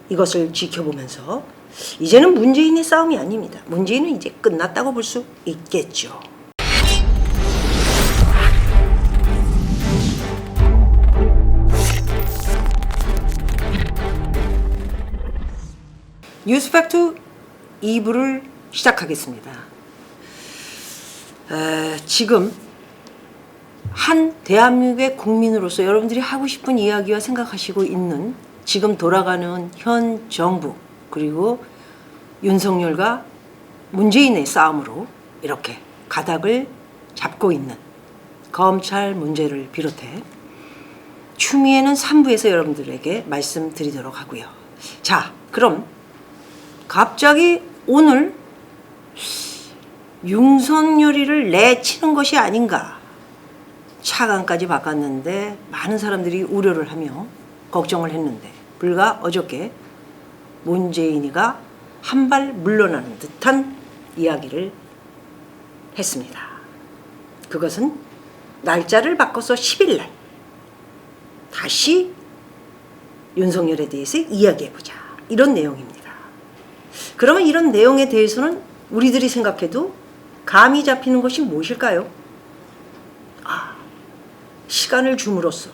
이것을 지켜보면서 이제는 문재인의 싸움이 아닙니다. 문재인은 이제 끝났다고 볼 수 있겠죠. 뉴스팩트 2부를 시작하겠습니다. 지금 한 대한민국의 국민으로서 여러분들이 하고 싶은 이야기와 생각하시고 있는 지금 돌아가는 현 정부 그리고 윤석열과 문재인의 싸움으로 이렇게 가닥을 잡고 있는 검찰 문제를 비롯해 추미애는 3부에서 여러분들에게 말씀드리도록 하고요. 자, 그럼 갑자기 오늘 윤석열이를 내치는 것이 아닌가 차관까지 바꿨는데 많은 사람들이 우려를 하며 걱정을 했는데 불과 어저께 문재인이가 한 발 물러나는 듯한 이야기를 했습니다. 그것은 날짜를 바꿔서 10일 날 다시 윤석열에 대해서 이야기해보자 이런 내용입니다. 그러면 이런 내용에 대해서는 우리들이 생각해도 감이 잡히는 것이 무엇일까요? 시간을 줌으로써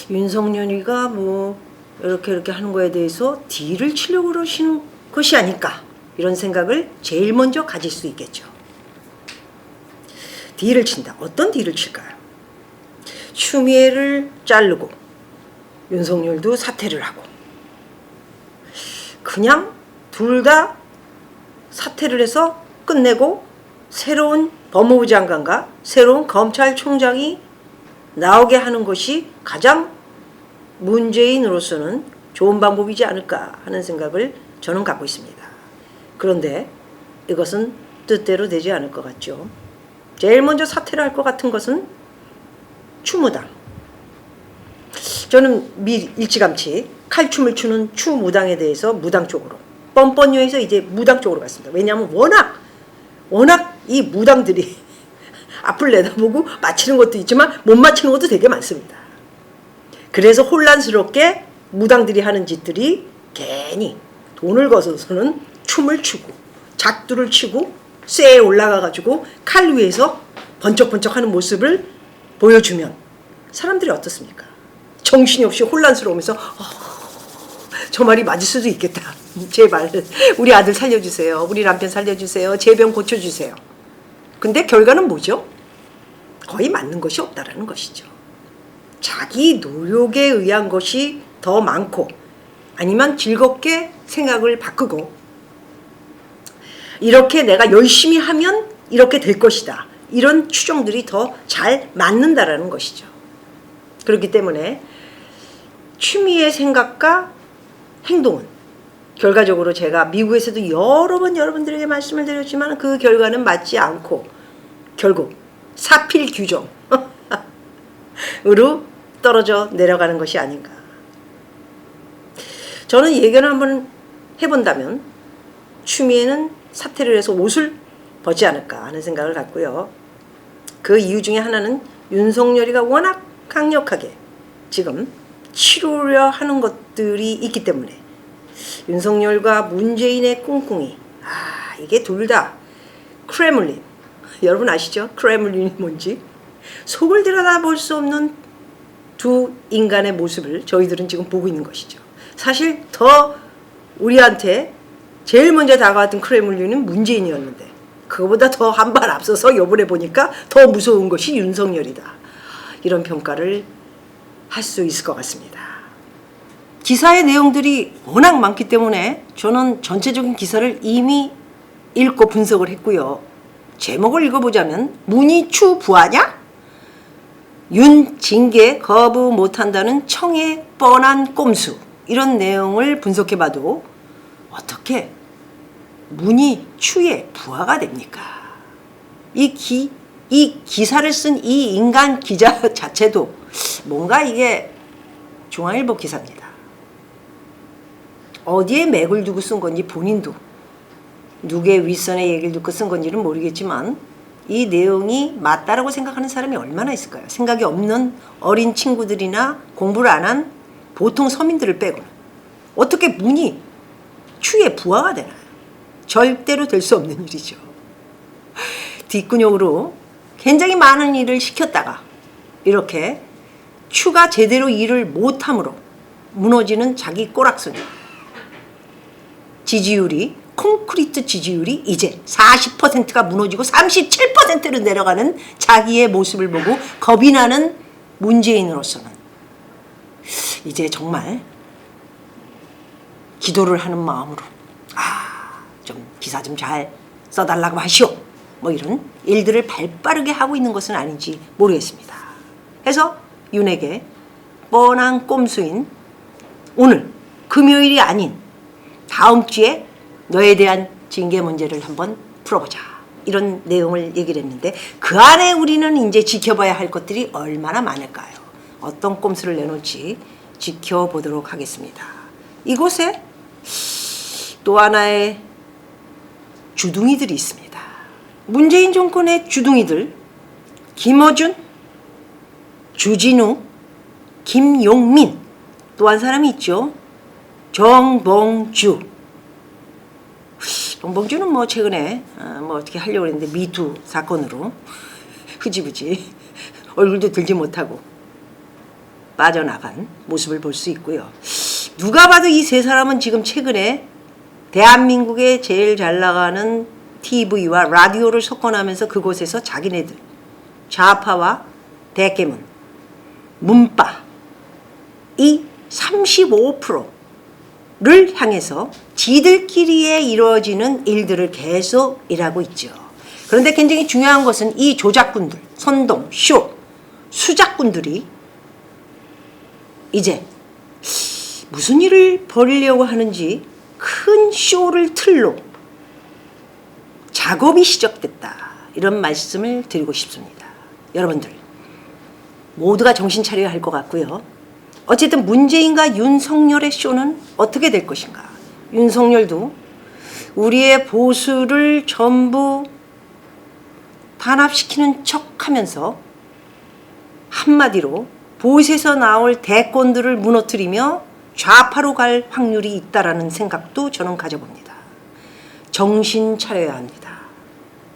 윤석열이가 뭐 이렇게 하는 거에 대해서 딜을 치려고 그러시는 것이 아닐까 이런 생각을 제일 먼저 가질 수 있겠죠. 딜을 친다. 어떤 딜을 칠까요? 추미애를 자르고 윤석열도 사퇴를 하고 그냥 둘 다 사퇴를 해서 끝내고 새로운 법무부 장관과 새로운 검찰총장이 나오게 하는 것이 가장 문재인으로서는 좋은 방법이지 않을까 하는 생각을 저는 갖고 있습니다. 그런데 이것은 뜻대로 되지 않을 것 같죠. 제일 먼저 사퇴를 할 것 같은 것은 추무당. 저는 일찌감치 칼춤을 추는 추무당에 대해서 무당 쪽으로 뻔뻔요에서 이제 무당 쪽으로 갔습니다. 왜냐하면 워낙 이 무당들이 앞을 내다보고 맞히는 것도 있지만 못 맞히는 것도 되게 많습니다. 그래서 혼란스럽게 무당들이 하는 짓들이 괜히 돈을 거둬서는 춤을 추고 작두를 치고 쇠에 올라가가지고 칼 위에서 번쩍번쩍하는 모습을 보여주면 사람들이 어떻습니까? 정신이 없이 혼란스러우면서 저 말이 맞을 수도 있겠다. 제발 우리 아들 살려주세요. 우리 남편 살려주세요. 제 병 고쳐주세요. 근데 결과는 뭐죠? 거의 맞는 것이 없다라는 것이죠. 자기 노력에 의한 것이 더 많고 아니면 즐겁게 생각을 바꾸고 이렇게 내가 열심히 하면 이렇게 될 것이다. 이런 추정들이 더 잘 맞는다라는 것이죠. 그렇기 때문에 추미애 생각과 행동은 결과적으로 제가 미국에서도 여러 번 여러분들에게 말씀을 드렸지만 그 결과는 맞지 않고 결국 사필 규정으로 떨어져 내려가는 것이 아닌가. 저는 예견을 한번 해본다면 추미애는 사퇴를 해서 옷을 벗지 않을까 하는 생각을 갖고요. 그 이유 중에 하나는 윤석열이가 워낙 강력하게 지금 치료려 하는 것들이 있기 때문에 윤석열과 문재인의 꿍꿍이 이게 둘 다 크레물린 여러분 아시죠? 크레물린이 뭔지 속을 들여다볼 수 없는 두 인간의 모습을 저희들은 지금 보고 있는 것이죠. 사실 더 우리한테 제일 먼저 다가왔던 크레물린은 문재인이었는데 그거보다 더 한 발 앞서서 이번에 보니까 더 무서운 것이 윤석열이다. 이런 평가를 할 수 있을 것 같습니다. 기사의 내용들이 워낙 많기 때문에 저는 전체적인 기사를 이미 읽고 분석을 했고요. 제목을 읽어보자면 문희추 부하냐? 윤 징계 거부 못한다는 청의 뻔한 꼼수 이런 내용을 분석해봐도 어떻게 문희추의 부하가 됩니까? 이 기사를 쓴 이 인간 기자 자체도 뭔가 이게 중앙일보 기사입니다. 어디에 맥을 두고 쓴 건지 본인도 누구의 윗선의 얘기를 듣고 쓴 건지는 모르겠지만 이 내용이 맞다라고 생각하는 사람이 얼마나 있을까요? 생각이 없는 어린 친구들이나 공부를 안 한 보통 서민들을 빼고는. 어떻게 문이 추위에 부하가 되나요? 절대로 될 수 없는 일이죠. 뒷근육으로 굉장히 많은 일을 시켰다가 이렇게 추가 제대로 일을 못함으로 무너지는 자기 꼬락서니 지지율이 콘크리트 지지율이 이제 40%가 무너지고 37%로 내려가는 자기의 모습을 보고 겁이 나는 문재인으로서는 이제 정말 기도를 하는 마음으로 좀 기사 좀 잘 써달라고 하시오. 뭐 이런 일들을 발빠르게 하고 있는 것은 아닌지 모르겠습니다. 해서 윤에게 뻔한 꼼수인 오늘 금요일이 아닌 다음 주에 너에 대한 징계 문제를 한번 풀어보자. 이런 내용을 얘기를 했는데 그 안에 우리는 이제 지켜봐야 할 것들이 얼마나 많을까요? 어떤 꼼수를 내놓을지 지켜보도록 하겠습니다. 이곳에 또 하나의 주둥이들이 있습니다. 문재인 정권의 주둥이들 김어준, 주진우, 김용민 또 한 사람이 있죠. 정봉주. 정봉주는 뭐 최근에 뭐 어떻게 하려고 했는데 미투 사건으로 흐지부지 얼굴도 들지 못하고 빠져나간 모습을 볼 수 있고요. 누가 봐도 이 세 사람은 지금 최근에 대한민국에 제일 잘 나가는 TV와 라디오를 석권하면서 그곳에서 자기네들 좌파와 대깨문, 문파 이 35%를 향해서 지들끼리에 이루어지는 일들을 계속 일하고 있죠. 그런데 굉장히 중요한 것은 이 조작꾼들, 선동, 쇼, 수작꾼들이 이제 무슨 일을 벌이려고 하는지 큰 쇼를 틀로 작업이 시작됐다. 이런 말씀을 드리고 싶습니다. 여러분들 모두가 정신 차려야 할 것 같고요. 어쨌든 문재인과 윤석열의 쇼는 어떻게 될 것인가. 윤석열도 우리의 보수를 전부 단합시키는 척하면서 한마디로 보수에서 나올 대권들을 무너뜨리며 좌파로 갈 확률이 있다라는 생각도 저는 가져봅니다. 정신 차려야 합니다.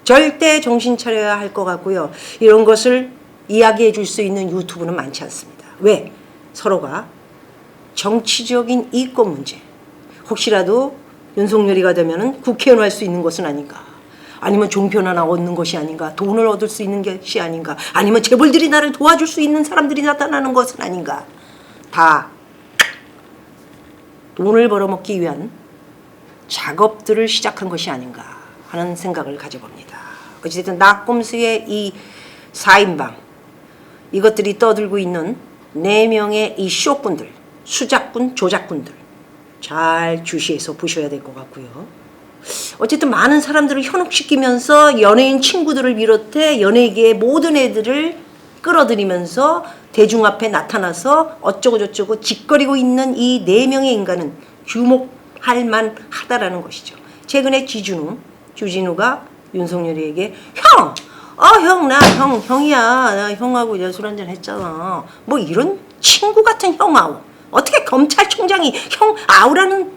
절대 정신 차려야 할 것 같고요. 이런 것을 이야기해 줄 수 있는 유튜브는 많지 않습니다. 왜? 서로가 정치적인 이권 문제, 혹시라도 윤석열이가 되면 국회의원 할 수 있는 것은 아닌가, 아니면 종편 하나 얻는 것이 아닌가, 돈을 얻을 수 있는 것이 아닌가, 아니면 재벌들이 나를 도와줄 수 있는 사람들이 나타나는 것은 아닌가, 다 돈을 벌어먹기 위한 작업들을 시작한 것이 아닌가 하는 생각을 가져봅니다. 어쨌든 낙곰수의 이 4인방, 이것들이 떠들고 있는 4명의 이 쇼꾼들, 수작꾼, 조작꾼들 잘 주시해서 보셔야 될 것 같고요. 어쨌든 많은 사람들을 현혹시키면서 연예인 친구들을 비롯해 연예계의 모든 애들을 끌어들이면서 대중 앞에 나타나서 어쩌고저쩌고 짓거리고 있는 이 4명의 인간은 주목할 만하다라는 것이죠. 최근에 주진우가 윤석열이에게 형! 형이야. 나 형하고 이제 술 한잔 했잖아. 뭐 이런 친구 같은 형 아우. 어떻게 검찰총장이 형 아우라는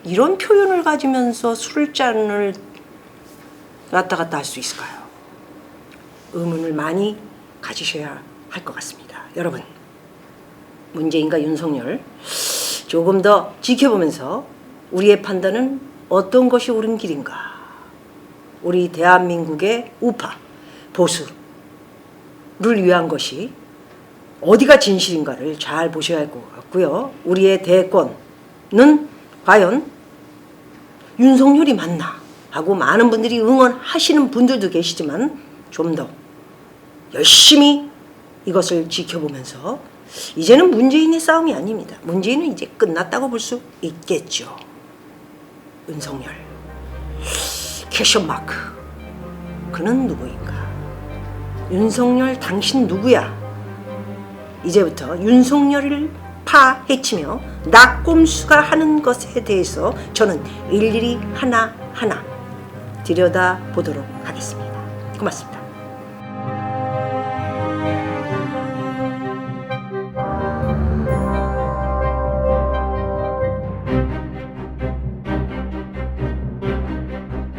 이런 표현을 가지면서 술잔을 왔다 갔다 할 수 있을까요? 의문을 많이 가지셔야 할 것 같습니다. 여러분, 문재인과 윤석열 조금 더 지켜보면서 우리의 판단은 어떤 것이 옳은 길인가, 우리 대한민국의 우파, 보수를 위한 것이 어디가 진실인가를 잘 보셔야 할 것 같고요. 우리의 대권은 과연 윤석열이 맞나 하고 많은 분들이 응원하시는 분들도 계시지만 좀 더 열심히 이것을 지켜보면서 이제는 문재인의 싸움이 아닙니다. 문재인은 이제 끝났다고 볼 수 있겠죠. 윤석열 퀘션 마크, 그는 누구인가? 윤석열 당신 누구야? 이제부터 윤석열을 파헤치며 낙곰수가 하는 것에 대해서 저는 일일이 하나하나 들여다보도록 하겠습니다. 고맙습니다.